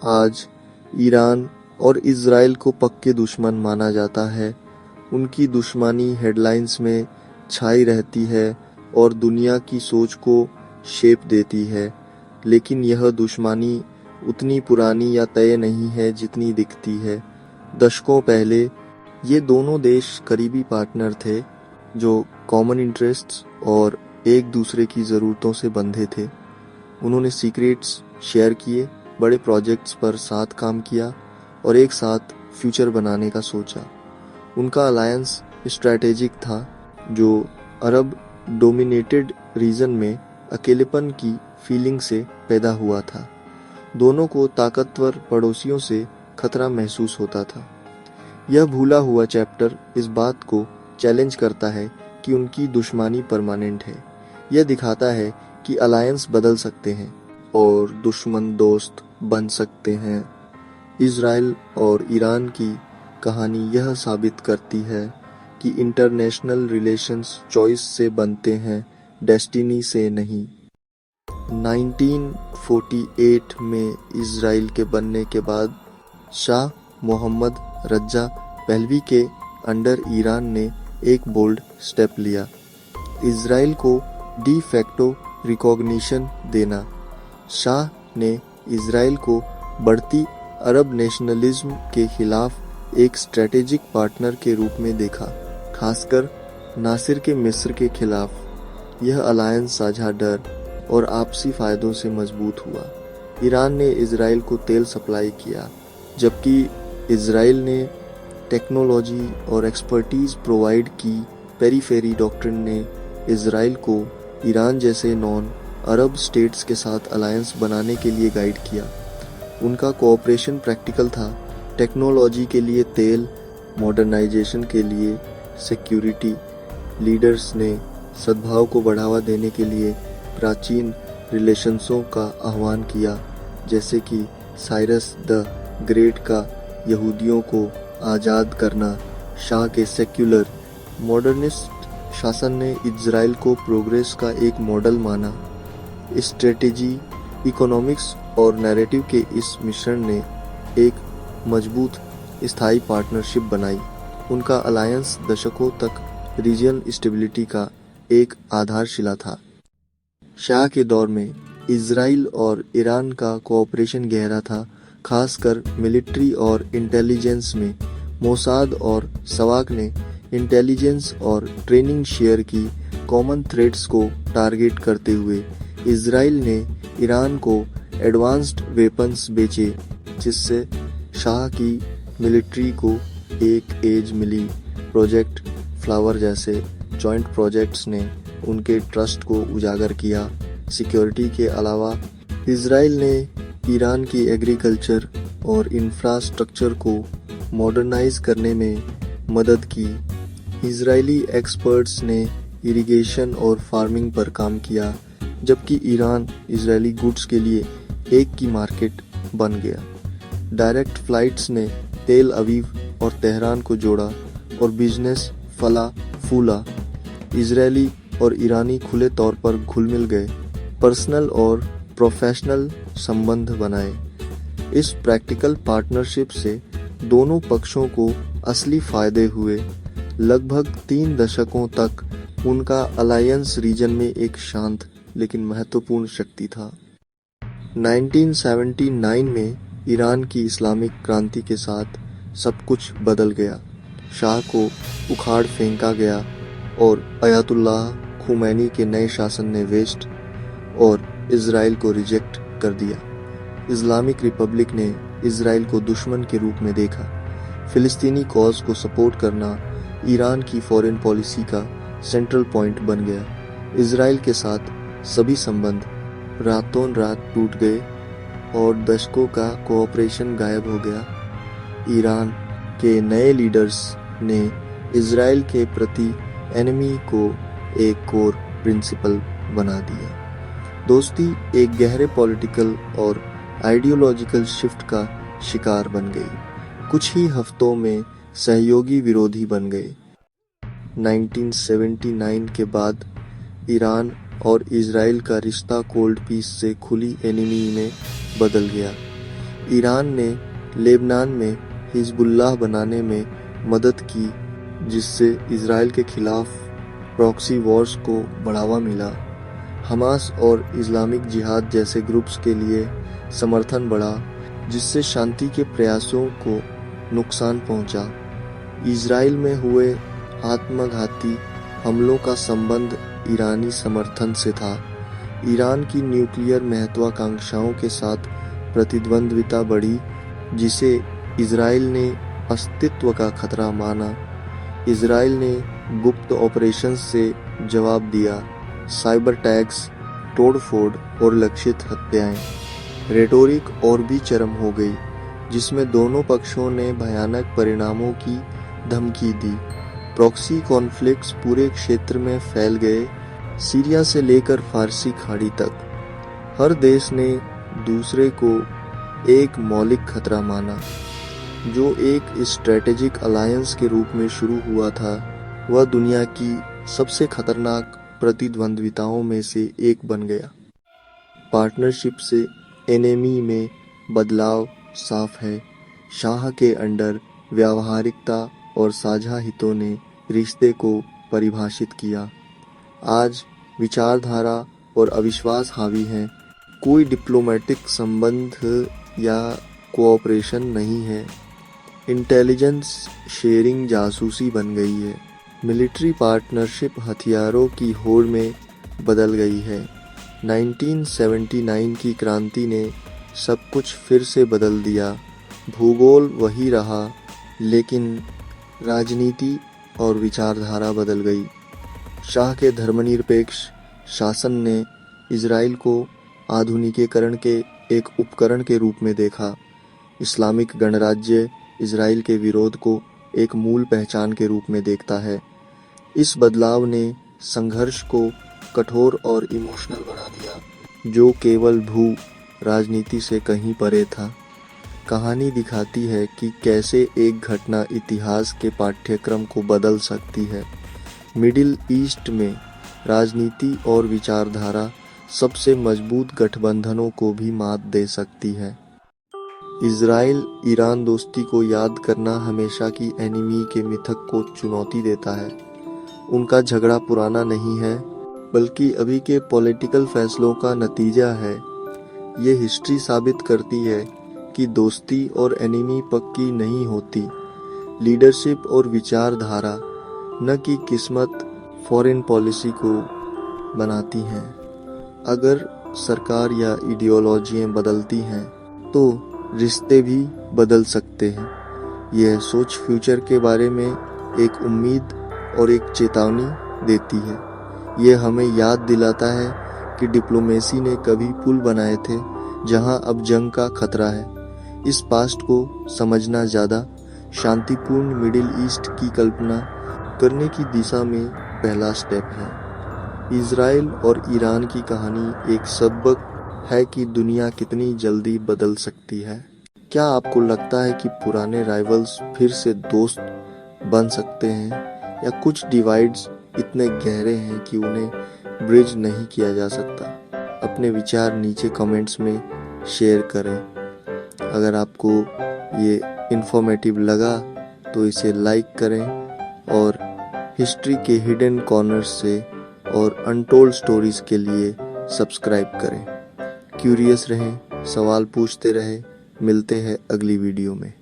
आज ईरान और इजराइल को पक्के दुश्मन माना जाता है। उनकी दुश्मनी हेडलाइंस में छाई रहती है और दुनिया की सोच को शेप देती है, लेकिन यह दुश्मनी उतनी पुरानी या तय नहीं है जितनी दिखती है। दशकों पहले ये दोनों देश करीबी पार्टनर थे जो कॉमन इंटरेस्ट्स और एक दूसरे की ज़रूरतों से बंधे थे। उन्होंने सीक्रेट्स शेयर किए, बड़े प्रोजेक्ट्स पर साथ काम किया और एक साथ फ्यूचर बनाने का सोचा। उनका अलायंस स्ट्रैटेजिक था जो अरब डोमिनेटेड रीजन में अकेलेपन की फीलिंग से पैदा हुआ था। दोनों को ताकतवर पड़ोसियों से खतरा महसूस होता था। यह भूला हुआ चैप्टर इस बात को चैलेंज करता है कि उनकी दुश्मनी परमानेंट है। यह दिखाता है कि अलायंस बदल सकते हैं और दुश्मन दोस्त बन सकते हैं। इजराइल और ईरान की कहानी यह साबित करती है कि इंटरनेशनल रिलेशंस चॉइस से बनते हैं, डेस्टिनी से नहीं। 1948 में इजराइल के बनने के बाद शाह मोहम्मद रज़ा पहलवी के अंडर ईरान ने एक बोल्ड स्टेप लिया, इजराइल को डी फैक्टो रिकॉग्निशन देना। शाह ने इजराइल को बढ़ती अरब नेशनलिज्म के खिलाफ एक स्ट्रेटेजिक पार्टनर के रूप में देखा, खासकर नासिर के मिस्र के खिलाफ। यह अलायंस साझा डर और आपसी फायदों से मजबूत हुआ। ईरान ने इजराइल को तेल सप्लाई किया, जबकि इजराइल ने टेक्नोलॉजी और एक्सपर्टीज प्रोवाइड की। पेरीफेरी डॉक्ट्रिन ने इजराइल को ईरान जैसे नॉन अरब स्टेट्स के साथ अलायंस बनाने के लिए गाइड किया। उनका कोऑपरेशन प्रैक्टिकल था, टेक्नोलॉजी के लिए तेल, मॉडर्नाइजेशन के लिए सिक्योरिटी। लीडर्स ने सद्भाव को बढ़ावा देने के लिए प्राचीन रिलेशंसों का आह्वान किया, जैसे कि साइरस द ग्रेट का यहूदियों को आज़ाद करना। शाह के सेक्युलर मॉडर्निस्ट शासन ने इजराइल को प्रोग्रेस का एक मॉडल माना। स्ट्रेटेजी, इकोनॉमिक्स और नैरेटिव के इस मिश्रण ने एक मजबूत स्थायी पार्टनरशिप बनाई। उनका अलायंस दशकों तक रीजनल स्टेबिलिटी का एक आधारशिला था। शाह के दौर में इजराइल और ईरान का कोऑपरेशन गहरा था, खासकर मिलिट्री और इंटेलिजेंस में। मोसाद और सवाक ने इंटेलिजेंस और ट्रेनिंग शेयर की, कॉमन थ्रेट्स को टारगेट करते हुए। इजराइल ने ईरान को एडवांस्ड वेपन्स बेचे, जिससे शाह की मिलिट्री को एक एज मिली। प्रोजेक्ट फ्लावर जैसे जॉइंट प्रोजेक्ट्स ने उनके ट्रस्ट को उजागर किया। सिक्योरिटी के अलावा इजराइल ने ईरान की एग्रीकल्चर और इंफ्रास्ट्रक्चर को मॉडर्नाइज करने में मदद की। इजरायली एक्सपर्ट्स ने इरिगेशन और फार्मिंग पर काम किया, जबकि ईरान इजरायली गुड्स के लिए एक की मार्केट बन गया। डायरेक्ट फ्लाइट्स ने तेल अवीव और तेहरान को जोड़ा और बिजनेस फला फूला। इजरायली और ईरानी खुले तौर पर घुल मिल गए, पर्सनल और प्रोफेशनल संबंध बनाए। इस प्रैक्टिकल पार्टनरशिप से दोनों पक्षों को असली फायदे हुए। लगभग 3 दशकों तक उनका अलायंस रीजन में एक शांत लेकिन महत्वपूर्ण शक्ति था। 1979 में ईरान की इस्लामिक क्रांति के साथ सब कुछ बदल गया। शाह को उखाड़ फेंका गया और अयातुल्लाह खुमैनी के नए शासन ने वेस्ट और इजराइल को रिजेक्ट कर दिया। इस्लामिक रिपब्लिक ने इजराइल को दुश्मन के रूप में देखा। फिलिस्तीनी कॉज को सपोर्ट करना ईरान की फॉरेन पॉलिसी का सेंट्रल पॉइंट बन गया। इजराइल के साथ सभी संबंध रातों रात टूट गए और दशकों का कोऑपरेशन गायब हो गया। ईरान के नए लीडर्स ने इजराइल के प्रति एनिमी को एक कोर प्रिंसिपल बना दिया। दोस्ती एक गहरे पॉलिटिकल और आइडियोलॉजिकल शिफ्ट का शिकार बन गई। कुछ ही हफ्तों में सहयोगी विरोधी बन गए। 1979 के बाद ईरान और इजराइल का रिश्ता कोल्ड पीस से खुली एनिमी में बदल गया। ईरान ने लेबनान में हिजबुल्लाह बनाने में मदद की, जिससे इजराइल के खिलाफ प्रॉक्सी वॉर्स को बढ़ावा मिला। हमास और इस्लामिक जिहाद जैसे ग्रुप्स के लिए समर्थन बढ़ा, जिससे शांति के प्रयासों को नुकसान पहुंचा। इजराइल में हुए आत्मघाती हमलों का संबंध ईरानी समर्थन से था। ईरान की न्यूक्लियर महत्वाकांक्षाओं के साथ प्रतिद्वंद्विता बढ़ी, जिसे इजराइल ने अस्तित्व का खतरा माना। इजराइल ने गुप्त ऑपरेशंस से जवाब दिया, साइबर अटैक्स, तोड़फोड़ और लक्षित हत्याएं। रेटोरिक और भी चरम हो गई, जिसमें दोनों पक्षों ने भयानक परिणामों की धमकी दी। प्रॉक्सी कॉन्फ्लिक्ट्स पूरे क्षेत्र में फैल गए, सीरिया से लेकर फारसी खाड़ी तक। हर देश ने दूसरे को एक मौलिक खतरा माना। जो एक स्ट्रेटेजिक अलायंस के रूप में शुरू हुआ था, वह दुनिया की सबसे खतरनाक प्रतिद्वंद्विताओं में से एक बन गया। पार्टनरशिप से एनेमी में बदलाव साफ है। शाह के अंडर व्यावहारिकता और साझा हितों ने रिश्ते को परिभाषित किया। आज विचारधारा और अविश्वास हावी हैं। कोई डिप्लोमेटिक संबंध या कोऑपरेशन नहीं है। इंटेलिजेंस शेयरिंग जासूसी बन गई है। मिलिट्री पार्टनरशिप हथियारों की होड़ में बदल गई है। 1979 की क्रांति ने सब कुछ फिर से बदल दिया। भूगोल वही रहा, लेकिन राजनीति और विचारधारा बदल गई। शाह के धर्मनिरपेक्ष शासन ने इजराइल को आधुनिकीकरण के एक उपकरण के रूप में देखा। इस्लामिक गणराज्य इजराइल के विरोध को एक मूल पहचान के रूप में देखता है। इस बदलाव ने संघर्ष को कठोर और इमोशनल बना दिया, जो केवल भू राजनीति से कहीं परे था। कहानी दिखाती है कि कैसे एक घटना इतिहास के पाठ्यक्रम को बदल सकती है। मिडिल ईस्ट में राजनीति और विचारधारा सबसे मजबूत गठबंधनों को भी मात दे सकती है। इजराइल ईरान दोस्ती को याद करना हमेशा की एनिमी के मिथक को चुनौती देता है। उनका झगड़ा पुराना नहीं है, बल्कि अभी के पॉलिटिकल फैसलों का नतीजा है। ये हिस्ट्री साबित करती है कि दोस्ती और एनिमी पक्की नहीं होती। लीडरशिप और विचारधारा, न कि किस्मत, फॉरेन पॉलिसी को बनाती हैं। अगर सरकार या आइडियोलॉजियाँ बदलती हैं, तो रिश्ते भी बदल सकते हैं। यह सोच फ्यूचर के बारे में एक उम्मीद और एक चेतावनी देती है। यह हमें याद दिलाता है कि डिप्लोमेसी ने कभी पुल बनाए थे जहां अब जंग का खतरा है। इस पास्ट को समझना ज़्यादा शांतिपूर्ण मिडिल ईस्ट की कल्पना करने की दिशा में पहला स्टेप है। इजराइल और ईरान की कहानी एक सबक है कि दुनिया कितनी जल्दी बदल सकती है। क्या आपको लगता है कि पुराने राइवल्स फिर से दोस्त बन सकते हैं, या कुछ डिवाइड्स इतने गहरे हैं कि उन्हें ब्रिज नहीं किया जा सकता? अपने विचार नीचे कमेंट्स में शेयर करें। अगर आपको ये इन्फॉर्मेटिव लगा तो इसे लाइक करें और हिस्ट्री के हिडन कॉर्नर्स से और अनटोल्ड स्टोरीज के लिए सब्सक्राइब करें। क्यूरियस रहें, सवाल पूछते रहें। मिलते हैं अगली वीडियो में।